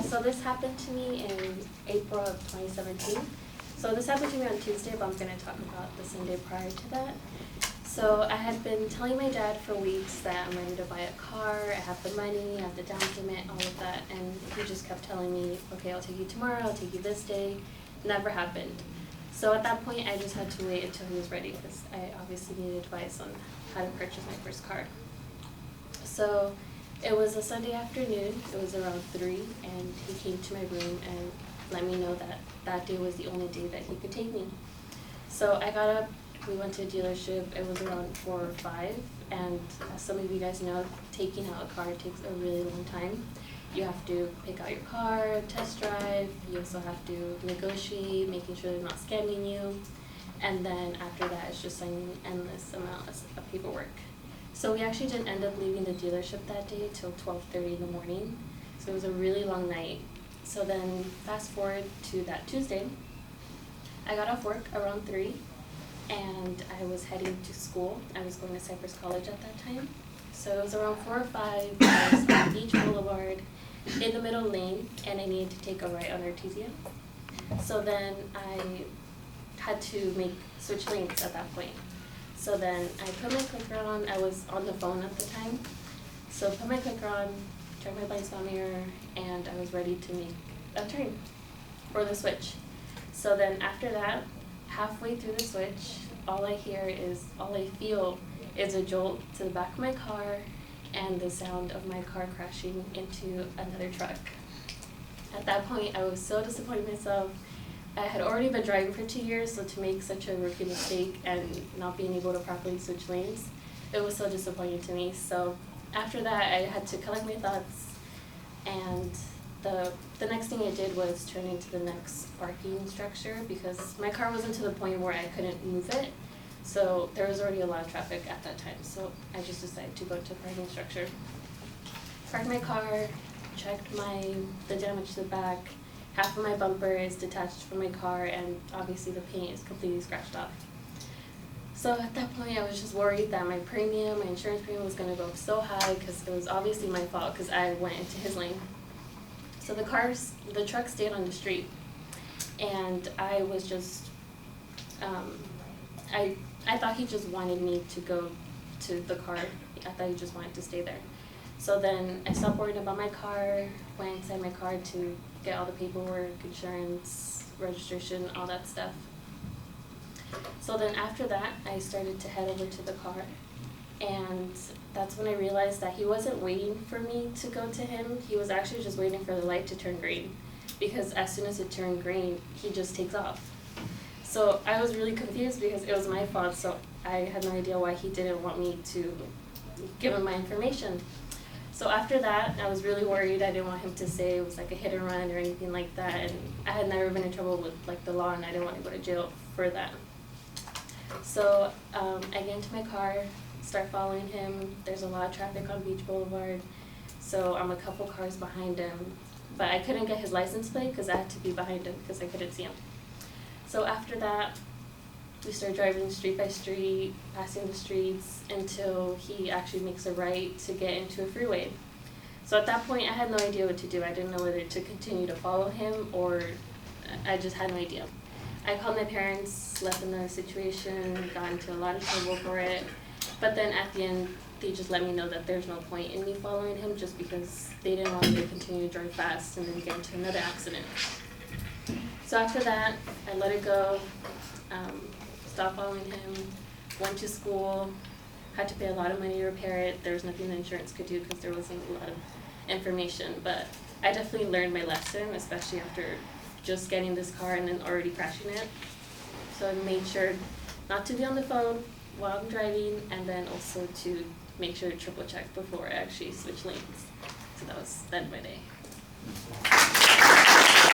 So this happened to me in April of 2017. So this happened to me on Tuesday, but I'm going to talk about the Sunday prior to that. So I had been telling my dad for weeks that I'm ready to buy a car, I have the money, I have the down payment, all of that, and he just kept telling me, okay, I'll take you tomorrow, I'll take you this day. Never happened. So at that point, I just had to wait until he was ready because I obviously needed advice on how to purchase my first car. So it was a Sunday afternoon, it was around 3, and he came to my room and let me know that that day was the only day that he could take me. So I got up, we went to a dealership, it was around 4 or 5, and as some of you guys know, taking out a car takes a really long time. You have to pick out your car, test drive, you also have to negotiate, making sure they're not scamming you, and then after that it's just signing endless amounts of paperwork. So we actually didn't end up leaving the dealership that day till 12:30 in the morning, so it was a really long night. So then fast forward to that Tuesday, I got off work around 3, and I was heading to school. I was going to Cypress College at that time. So it was around 4 or 5, I was on Beach Boulevard in the middle lane, and I needed to take a right on Artesia. So then I had to switch lanes at that point. So then I put my clicker on, I was on the phone at the time. So put my clicker on, turned my blind spot mirror, and I was ready to make a turn, or the switch. So then after that, halfway through the switch, all I feel is a jolt to the back of my car and the sound of my car crashing into another truck. At that point, I was so disappointed in myself. I had already been driving for 2 years, so to make such a rookie mistake and not being able to properly switch lanes, it was so disappointing to me. So after that, I had to collect my thoughts, and the next thing I did was turn into the next parking structure because my car wasn't to the point where I couldn't move it. So there was already a lot of traffic at that time, so I just decided to go to the parking structure. Parked my car, checked the damage to the back. Half of my bumper is detached from my car, and obviously the paint is completely scratched off. So at that point, I was just worried that my insurance premium was going to go up so high because it was obviously my fault because I went into his lane. So the truck stayed on the street, and I was just, I thought he just wanted me to go to the car. I thought he just wanted to stay there. So then I stopped worrying about my car, went inside my car to get all the paperwork, insurance, registration, all that stuff. So then after that, I started to head over to the car, and that's when I realized that he wasn't waiting for me to go to him. He was actually just waiting for the light to turn green, because as soon as it turned green, he just takes off. So I was really confused because it was my fault, so I had no idea why he didn't want me to give him my information. So after that, I was really worried. I didn't want him to say it was like a hit and run or anything like that, and I had never been in trouble with the law, and I didn't want to go to jail for that. So I get into my car, start following him. There's a lot of traffic on Beach Boulevard, so I'm a couple cars behind him, but I couldn't get his license plate because I had to be behind him because I couldn't see him. So after that, we start driving street by street, passing the streets, until he actually makes a right to get into a freeway. So at that point, I had no idea what to do. I didn't know whether to continue to follow him, or I just had no idea. I called my parents, let them know the situation, got into a lot of trouble for it, but then at the end, they just let me know that there's no point in me following him just because they didn't want me to continue to drive fast and then get into another accident. So after that, I let it go, stopped following him, went to school, had to pay a lot of money to repair it. There was nothing the insurance could do because there wasn't a lot of information, but I definitely learned my lesson, especially after just getting this car and then already crashing it. So I made sure not to be on the phone while I'm driving, and then also to make sure to triple check before I actually switch lanes. So that was the end of my day.